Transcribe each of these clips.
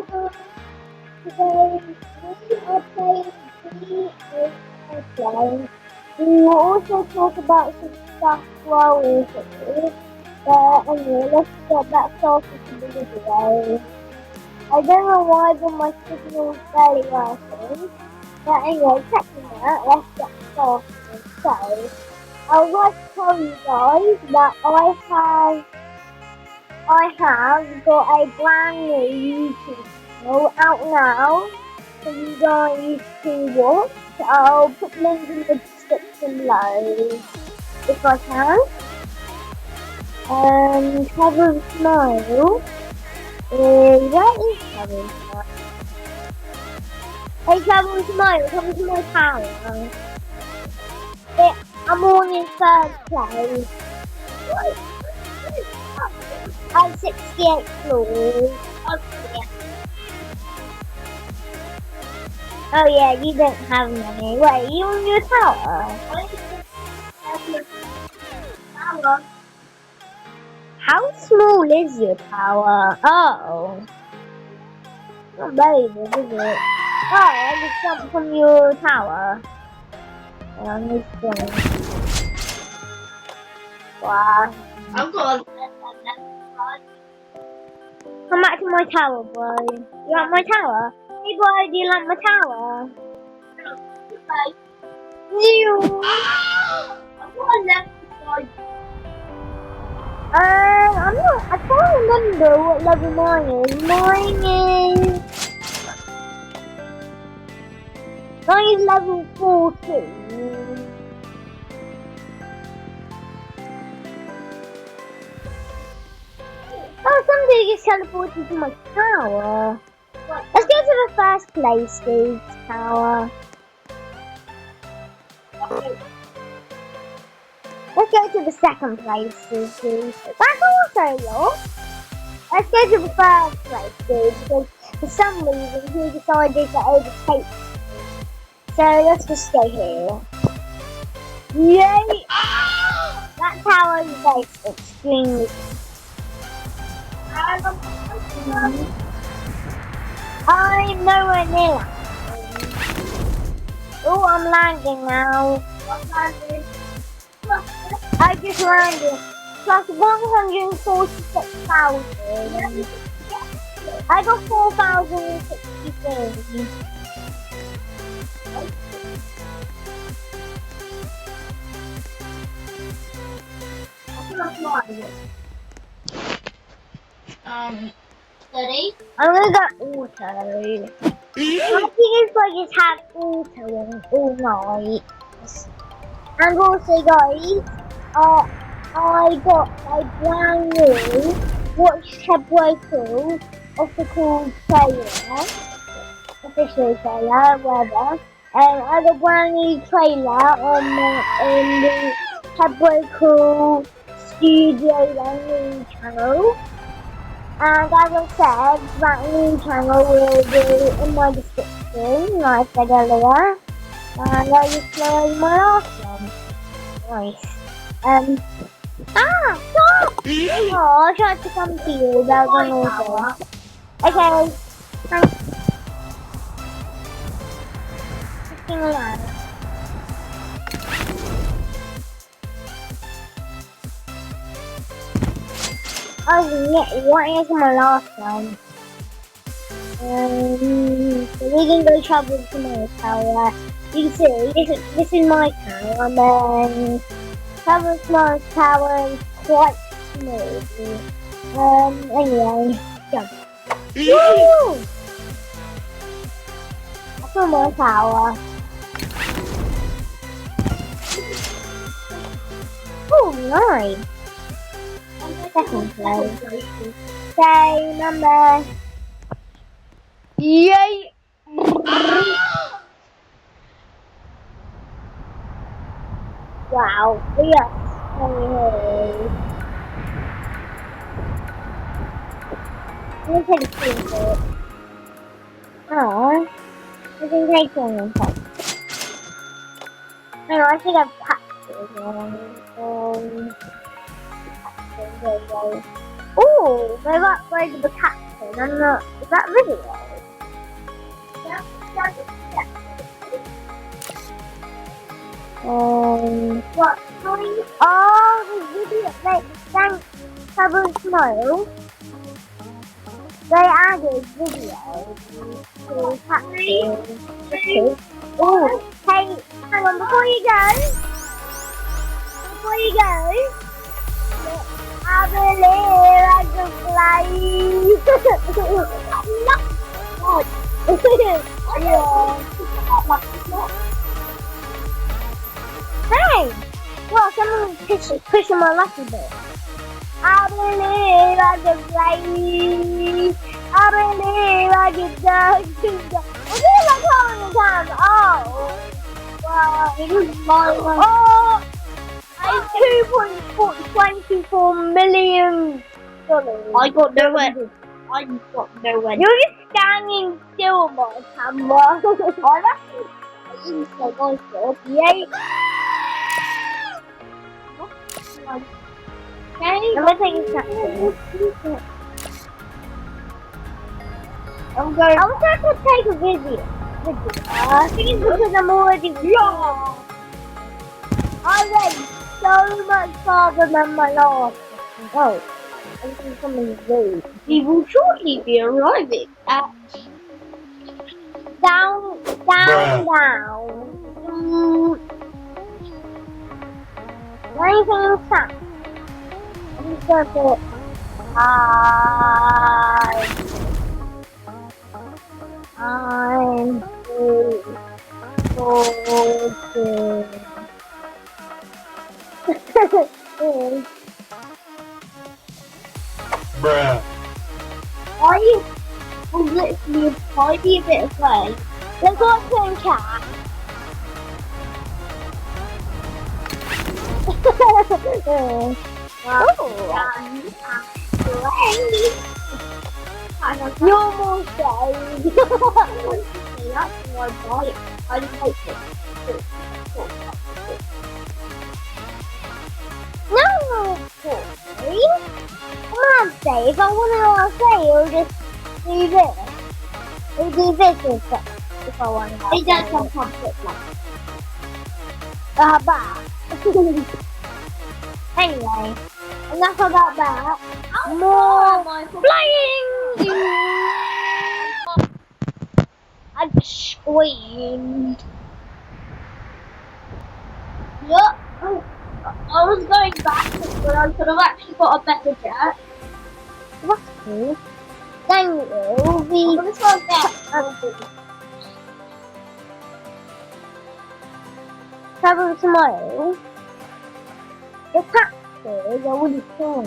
Today we are playing three airplanes. We will also talk about some stuff while we're here. But anyway, let's get that started to the video. I don't know why but my signal is barely working. But anyway, checking that, let's get started. So, I would like to tell you guys that I have got a brand new YouTube channel out now for you guys to watch. I'll put the link in the description below if I can. Trevor's Smile where is Trevor's Smile? Hey Trevor's Smile, come to my tower. I'm on in third place. I'm 68 floors. Oh yeah, you don't have many. Wait, you on your tower? How small is your tower? Oh. Not very big, is it? Oh, I just jumped from your tower. I'm just going. Wow. I'm going. Come back to my tower, boy. You like my tower? Hey, boy, do you like my tower? You. I can't remember what level mine is. Mine is level 14. Oh, somebody just teleported to my tower. Let's go to the first place, dude. Tower. Let's go to the second place, dude. That's also lost. Let's go to the third place, dude, because for some reason he decided to overtake me. So let's just stay here. Yay! That tower is extremely. I'm nowhere near. Oh, I'm landing now. I just landed. Plus 146,000. I got 4,063. Steady. I'm gonna get auto. I think it's like it's had auto on all night. And also guys, I got a brand new Watch Tableau tool official trailer, whatever. And I got a brand new trailer on the Tableau Studio channel. And as I said, that new channel will be in my description, like I said earlier. And I just played my last one. Nice. Stop! Oh, I tried to come to you, that was awesome. Okay, thanks. Sticking around. What is my last one? So we can go travel to my tower. You can see, this is my tower, and then travel to my tower is quite smooth. Anyway, jump. Woo! That's on my tower. Oh, nice. Second place. Say number. Yay! Wow, yes. Let me take a screenshot. Aww. I can take one on top. No, I think I've captured one. Ooh, they've upgraded the cactus. I'm not. Is that video? What? Oh, the video. Like, thanks, Cover Smile. They added videos to capture. Oh, hey, hang on, before you go, I believe I can fly. Hey, well, someone's pushing my lucky bit. I believe I can fly. I believe I can go. Was it like all the time? Oh, well, it was my one. Oh, $2.24 million. I got nowhere. I got nowhere. You're just standing still, my camera. I didn't say my job. Yay. Okay. I'm gonna take a capture. I'm going. I was going to take a video. I think it's because I'm already wrong. I went so much farther than my last. Oh, I think something rude. We will shortly be arriving at Down. Anything inside? I'm just going to put I'm Bruh. I was literally a tiny bit away. Let's go to the cat. You're more safe. That's why I buy it. I didn't like it. No, boy. Come on, Dave. I want to say you'll just do this. We'll do this if I want to. It does sometimes look like Bah. Anyway, enough about that. More flying. I screamed. yeah. I was going backwards, but I could have actually got a better jet. That's cool. Then we'll be. I'm gonna try that. Travel tomorrow. The taxes are really cool.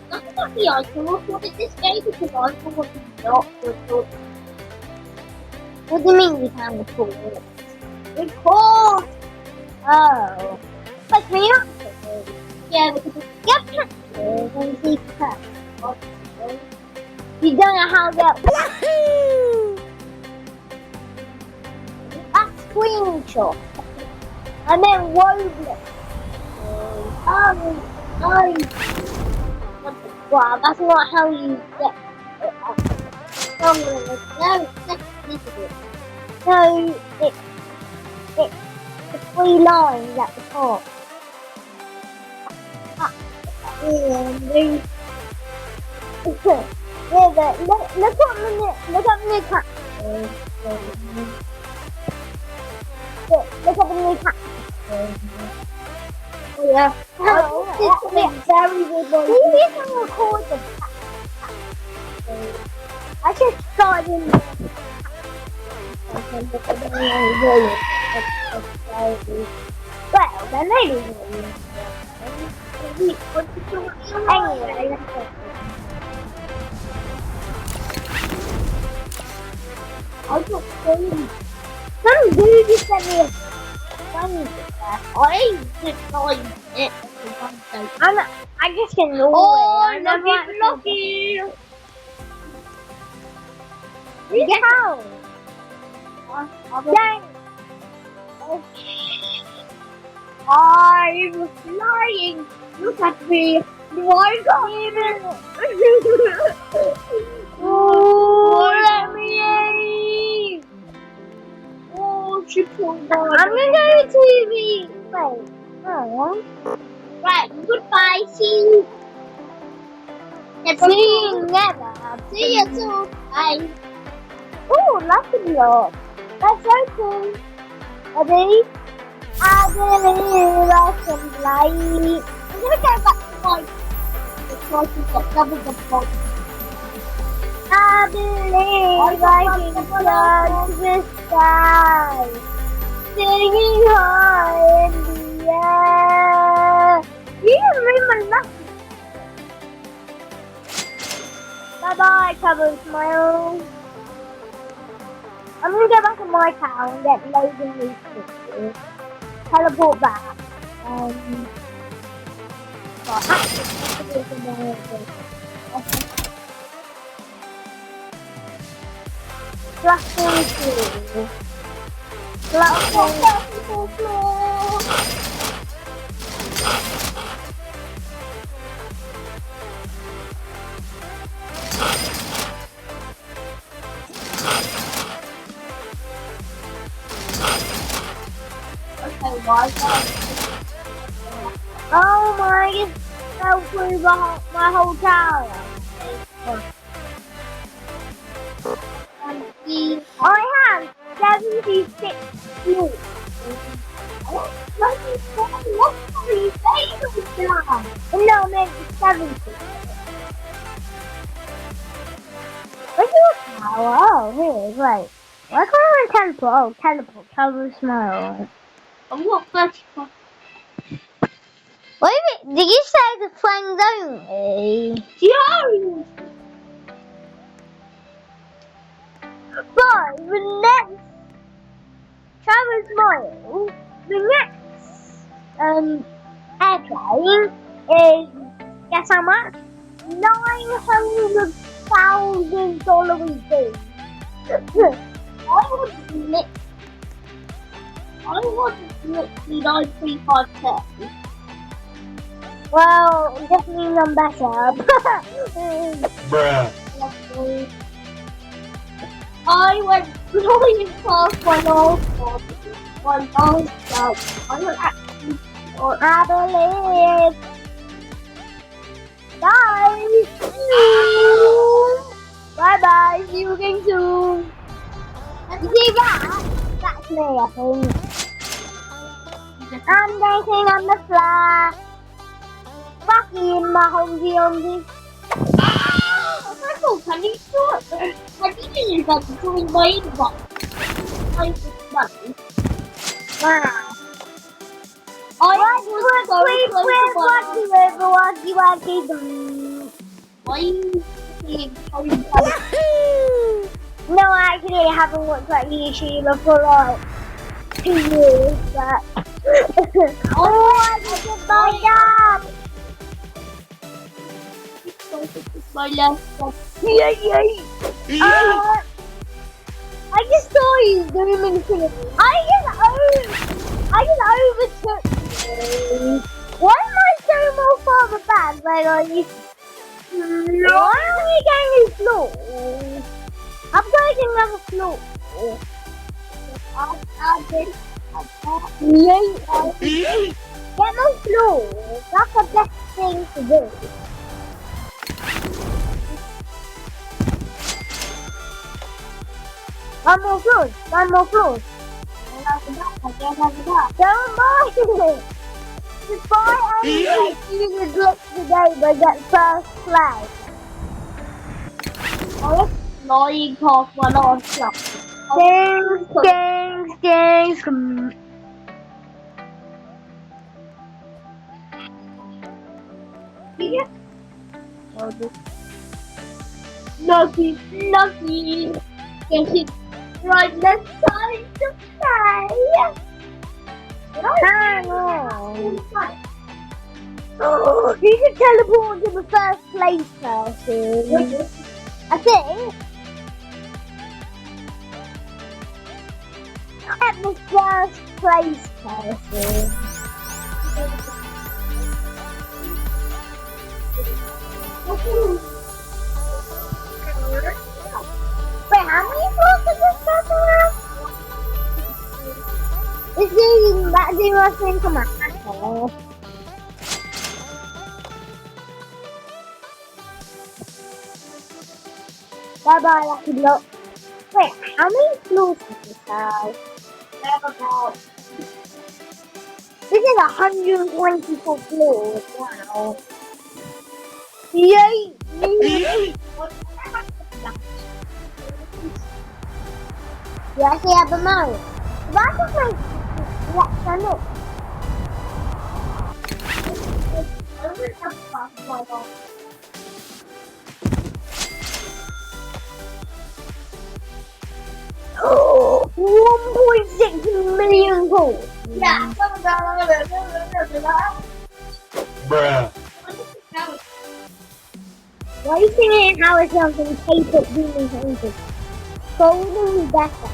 Nothing about the item report in this game because I probably not report. What do you mean we can't record? Record! Oh. But we are. Yeah, because it's Get taxes and see tax. You don't know how that. Wahoo! A screenshot. I meant Roblox. Wow, that's not how you get it up. no, this is it. So it's the 3 lines at the top. Yeah, but look at the new characters. Look at the new characters. Oh yeah. Oh, It's very good. Maybe you can record the characters. I should start in the well, then maybe anyway, I got crazy. some dude just sent me a funny I designed it. I just ignore Oh, it. I never lucky. Get out! Dang! I'm flying. Look at me. Why got oh, let me in. Oh, she pulled on. I'm gonna go to the wait. Oh, Right, goodbye. See you. see you never. See you soon. Bye. Oh, lucky block. That's so cool. Ready? I believe I can fly. I'm gonna go back to my because we've got double the box. I believe I can fly to the sky, singing high in the air. You remember nothing. Bye bye, Cover Smile. I'm gonna go back to my town and get loads of new pictures. Teleport back. Fluffing through. Fluffing through. Okay, why is that? Oh my, it fell through my whole tower. I have 76 views. No, I meant 70. Where's your tower? Oh, here, right. Why can't I teleport? Oh, teleport, Cover Smile. I've got 35. Wait a minute, did you say the friends only? Yo! But the next Cover Smile, the next airplane is, guess how much? $900,000 we do. I want literally 93510. Well, definitely none better. Bruh. I went flying past my last job. I went actually. I believe. Bye. Bye bye. See you again soon. You see that? That's me, I think. I'm dancing on the floor. Rocky in my homesy homesy. Michael, can you stop? I didn't use that to join my inbox. I just money. Wow. I was so close to No, actually, I haven't watched that YouTuber for like 2 years, but oh, I just did my job. my last one. I just saw you zooming through. I just overtook you. Why am I so more farther back than I used to? Why are we getting a floor? I'm going to another floor. Get more floor. That's the best thing to do. One more floor. Don't mind it. Just buy only you the glitch today but get first place. I was flying past my last job. Gangs. Yeah. Lucky. Yes, it's right. Let's time to play. Hang on. Oh, you can teleport to the first place person. I think. At the first place person. Wait, how many floors does this person have? This dude that dude was into my asshole. Bye bye, lucky block. Wait, how many floors does this have? This is 124 floors. Wow. Yay! You actually have a mouse. That is my electronic. Oh, 1.6 million gold. Yeah. Bruh. Why are you singing how it sounds in K-pop demon changes? Golden better.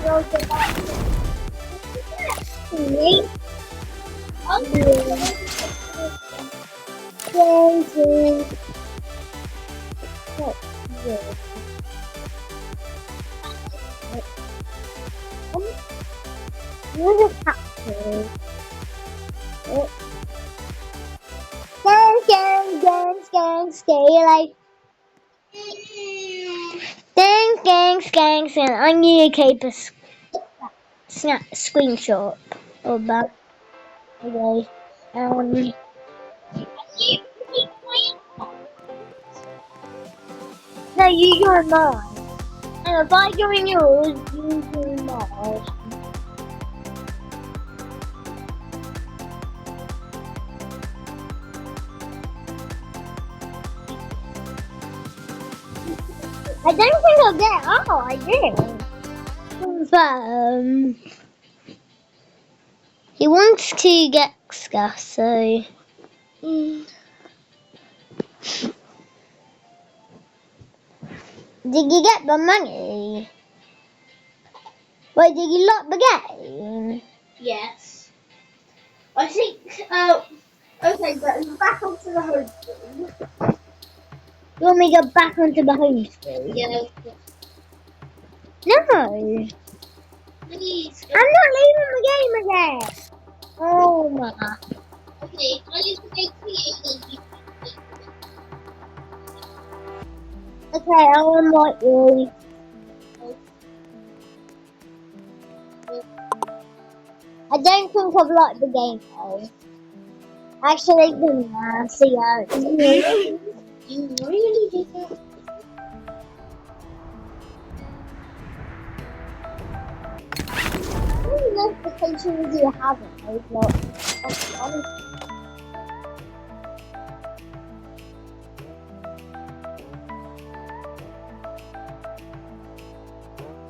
You're just happy. Stay like. Gang, I need a caper snap screenshot of that. Okay. No, you join mine. And if I join yours, you join mine. I don't think I'll get it. Oh, I did. Confirm. He wants to get stuff, so. Did you get the money? Wait, did you lock the game? Yes. I think, okay, but back onto the home screen. You want me to go back onto the home screen? Yeah. No. Please. I'm not leaving the game again. Oh my. Okay, I use the game created. Okay, I'll unlock you. I don't think I've locked the game though. Actually, didn't see how it's You really didn't. How many notifications do you have on Roblox?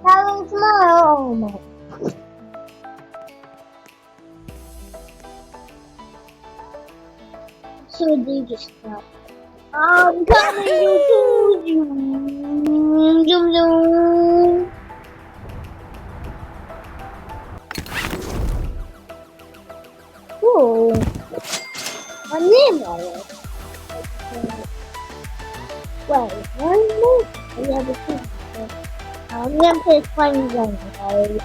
How long tomorrow? Oh my. Should we just stop? I'm coming to you. Zoom, zoom. Oh, I'm near my wait, one more. I have a picture. I'm gonna play fine zone, guys.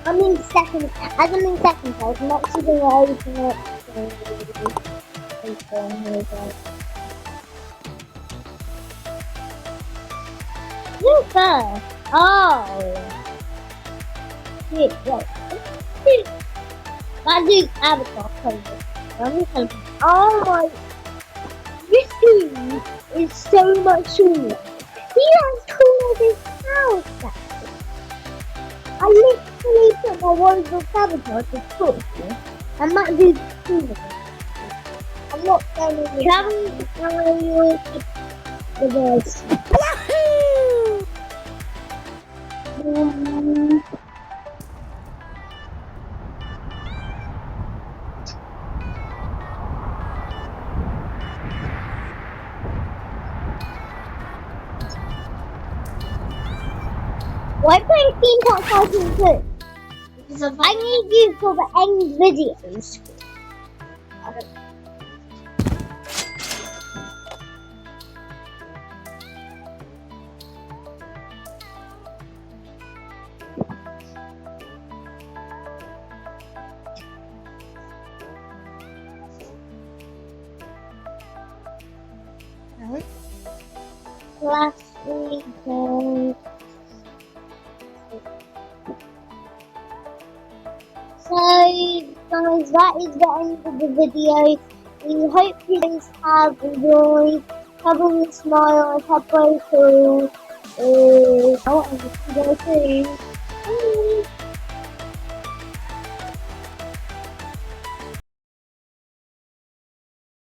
I'm in second. As I'm in second place, I'm actually going to open it. Who's first? Oh. Wait. That dude's avatar crazy. Oh my. This dude is so much taller. He has taller than his house. I literally put my wardrobe sabotage to talk to, and that dude's taller. I'm not going to travel the birds. Why playing Steam Top 5 2? I need you for the end videos. I don't. Last weekend. So, guys, that is the end of the video. We hope you guys have enjoyed. Having a smile is halfway through. And we'll see you guys soon. Bye.